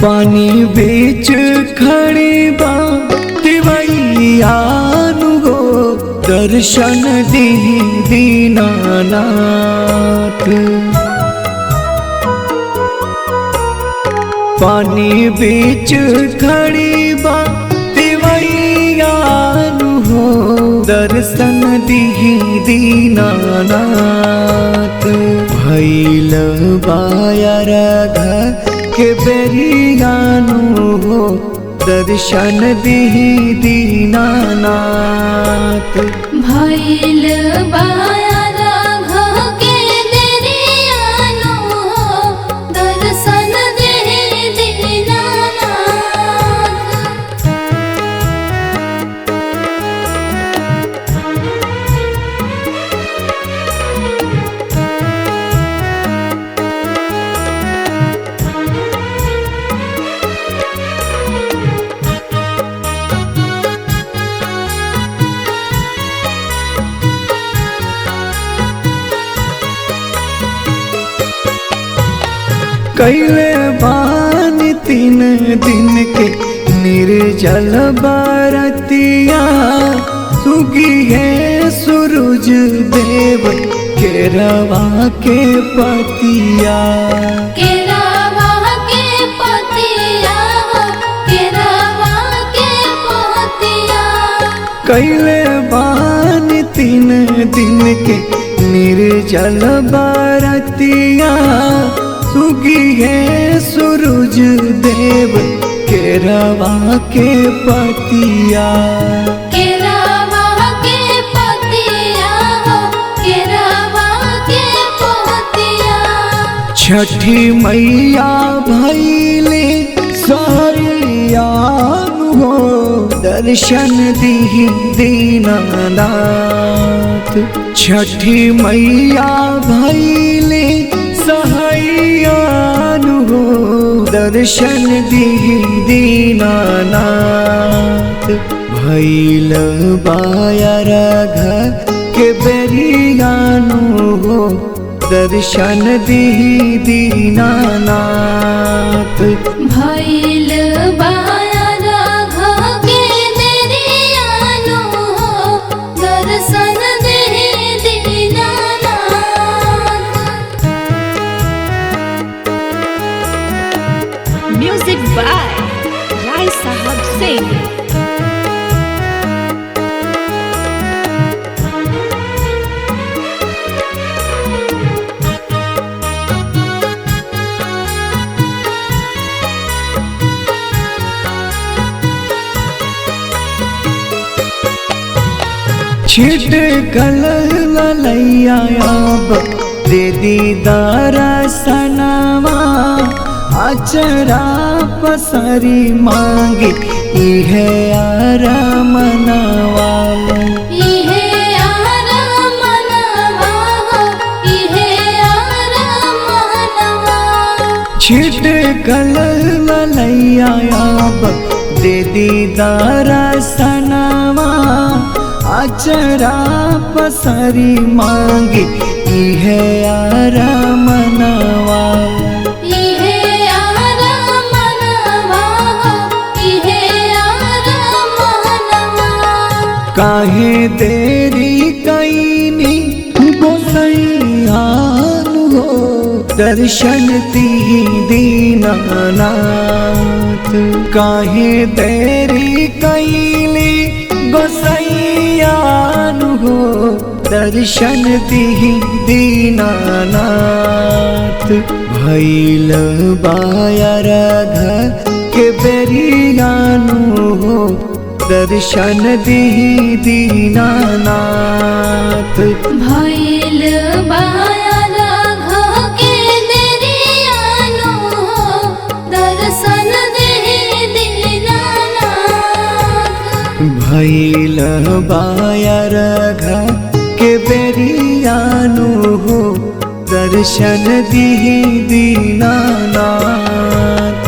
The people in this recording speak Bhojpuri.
पानी बीच खड़ी बा तिवैयानु हो दर्शन दीहि दीनानाथ। पानी बीच खड़ी बा तिवैयानु हो दर्शन दीहि दीनानाथ। भइल बायरघ के बेरियानु हो दर्शन दीहि दीनानाथ। भइल बायरघ के बेरियानु हो दर्शन दीहि दीनानाथ। कैले बानी 3 दिन के निर्जल बरतिया। सुगी है सूरज देव केरवा के पतिया। केरवा के पतिया केरवा के पतिया। कैले बानी 3 दिन के निर्जल बरतिया। सुगी है सूरज देव केरवा के पतिया। केरवा के पतिया केरवा के पतिया। छठी मैया भइले सहरियानु हो दर्शन दीहि दीनानाथ। छठी मैया भइले सहरियानु हो दर्शन दीहि दीनानाथ। भइल बायरघ के बेरियानु हो दर्शन दीहि दीनानाथ। भइल बायरघ के बेरियानु हो दर्शन दीहि Dinanath. Music by Rai Sahab Singh। छिट कल ललैया अब दे दीदार सनवा। अचरा पसरी मांगे इहे आरमनवा। इहे आरमनवा इहे आरमनवा। छिट कल ललैया अब दे दीदार सनवा। अचरा पसरी मांगे इहे आरमनवा। इहे आरमनवा इहे आरमनवा। काहे देरी कैनी गोसैयानु हो दर्शन दीहि दीनानाथ। काहे देरी कैली गोसैयानु हो दर्शन दीहि दीनानाथ। भइल बायरघ के बेरियानु हो दर्शन दीहि दीनानाथ। भइल बायरघ के बेरियानु हो दर्शन दीहि दीनानाथ। भइल बायरघ के बेरियानु हो दर्शन दीहि दीनानाथ।